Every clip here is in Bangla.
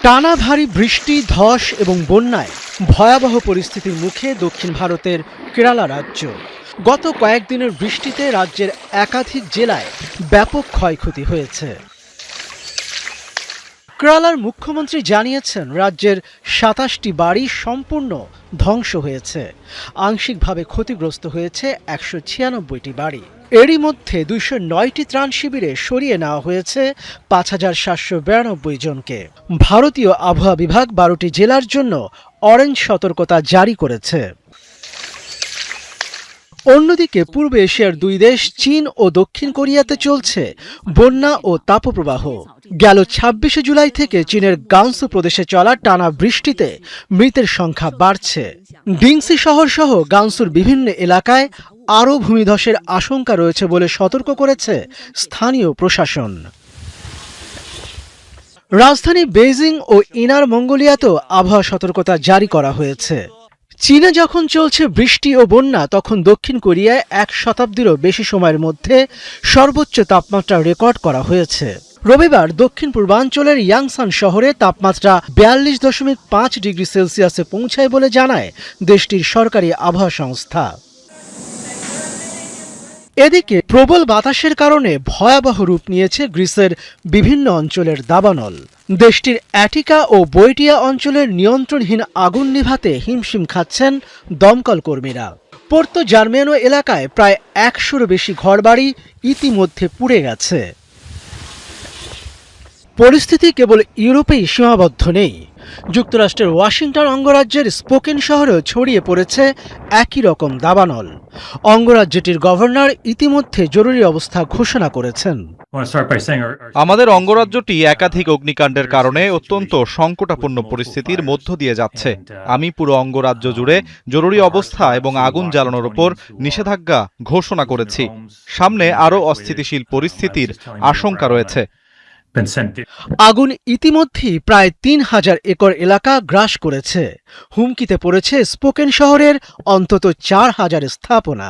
টানা ভারী বৃষ্টি, ধস এবং বন্যায় ভয়াবহ পরিস্থিতির মুখে দক্ষিণ ভারতের কেরালা রাজ্য। গত কয়েকদিনের বৃষ্টিতে রাজ্যের একাধিক জেলায় ব্যাপক ক্ষয়ক্ষতি হয়েছে। কেরালার মুখ্যমন্ত্রী জানিয়েছেন, রাজ্যের ২৭টি বাড়ি সম্পূর্ণ ধ্বংস হয়েছে। আংশিকভাবে ক্ষতিগ্রস্ত হয়েছে ১৯৬টি বাড়ি। এরই মধ্যে ২০৯টি ত্রাণ শিবিরে সরিয়ে নেওয়া হয়েছে ৫,৭৯২ জনকে। ভারতীয় আবহাওয়া বিভাগ ১২টি জেলার জন্য অরেঞ্জ সতর্কতা জারি করেছে। অন্যদিকে পূর্ব এশিয়ার দুই দেশ চীন ও দক্ষিণ কোরিয়াতে চলছে বন্যা ও তাপপ্রবাহ। গেল ২৬শে জুলাই থেকে চীনের গাংসু প্রদেশে চলা টানা বৃষ্টিতে মৃতের সংখ্যা বাড়ছে। ডিংসি শহর সহ গাংসুর বিভিন্ন এলাকায় আরও ভূমিধসের আশঙ্কা রয়েছে বলে সতর্ক করেছে স্থানীয় প্রশাসন। রাজধানী বেইজিং ও ইনার মঙ্গোলিয়াতেও আবহাওয়া সতর্কতা জারি করা হয়েছে। চীনে যখন চলছে বৃষ্টি ও বন্যা, তখন দক্ষিণ কোরিয়ায় ১ শতাব্দীরও বেশি সময়ের মধ্যে সর্বোচ্চ তাপমাত্রা রেকর্ড করা হয়েছে। রবিবার দক্ষিণ পূর্বাঞ্চলের ইয়াংসান শহরে তাপমাত্রা ৪২.৫ ডিগ্রি সেলসিয়াসে পৌঁছায় বলে জানায় দেশটির সরকারি আবহাওয়া সংস্থা। এদিকে প্রবল বাতাসের কারণে ভয়াবহ রূপ নিয়েছে গ্রিসের বিভিন্ন অঞ্চলের দাবানল। দেশটির অ্যাটিকা ও বৈটিয়া অঞ্চলের নিয়ন্ত্রণহীন আগুন নিভাতে হিমশিম খাচ্ছেন দমকল কর্মীরা। পোর্তো জার্মেনো এলাকায় প্রায় ১০০-র বেশি ঘরবাড়ি ইতিমধ্যে পুড়ে গেছে। পরিস্থিতি কেবল ইউরোপেই সীমাবদ্ধ নেই। যুক্তরাষ্ট্রের ওয়াশিংটন অঙ্গরাজ্যের স্পোকেন শহরেও ছড়িয়ে পড়েছে একই রকম দাবানল। অঙ্গরাজ্যটির গভর্নর ইতিমধ্যে জরুরি অবস্থা ঘোষণা করেছেন। আমাদের অঙ্গরাজ্যটি একাধিক অগ্নিকাণ্ডের কারণে অত্যন্ত সংকটাপন্ন পরিস্থিতির মধ্য দিয়ে যাচ্ছে। আমি পুরো অঙ্গরাজ্য জুড়ে জরুরি অবস্থা এবং আগুন জ্বালানোর উপর নিষেধাজ্ঞা ঘোষণা করেছি। সামনে আরও অস্থিতিশীল পরিস্থিতির আশঙ্কা রয়েছে। আগুন ইতিমধ্যেই প্রায় ৩,০০০ একর এলাকা গ্রাস করেছে। হুমকিতে পড়েছে স্পোকেন শহরের অন্তত ৪,০০০ স্থাপনা।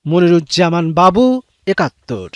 মনিরুজ্জামান বাবু, ৭১।